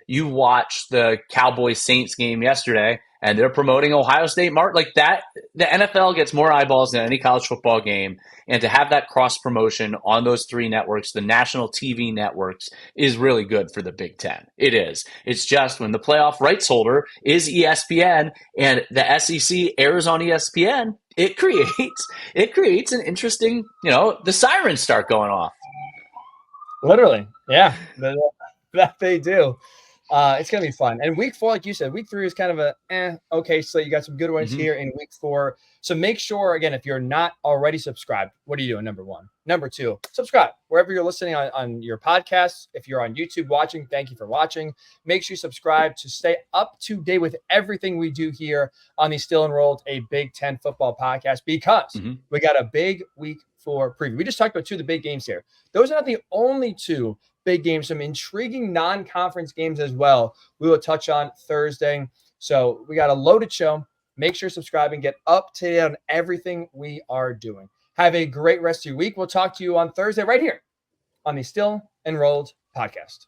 [SPEAKER 3] You watch the Cowboys-Saints game yesterday, and they're promoting Ohio State like that. The NFL gets more eyeballs than any college football game. And to have that cross promotion on those 3 networks, the national TV networks, is really good for the Big Ten. It is. It's just when the playoff rights holder is ESPN and the SEC airs on ESPN, it creates an interesting, the sirens start going off.
[SPEAKER 2] Literally. Yeah, that they do. It's going to be fun. And week 4, like you said, week 3 is kind of okay. So you got some good ones here in week 4. So make sure, again, if you're not already subscribed, what are you doing? Number 1. Number 2, subscribe wherever you're listening on your podcasts. If you're on YouTube watching, thank you for watching. Make sure you subscribe to stay up to date with everything we do here on the Still Enrolled, a Big Ten football podcast, because we got a big week 4 preview. We just talked about 2 of the big games here. Those are not the only 2 big games, some intriguing non-conference games as well we will touch on Thursday. So we got a loaded show. Make sure to subscribe and get up to date on everything we are doing. Have a great rest of your week. We'll talk to you on Thursday right here on the Still Enrolled podcast.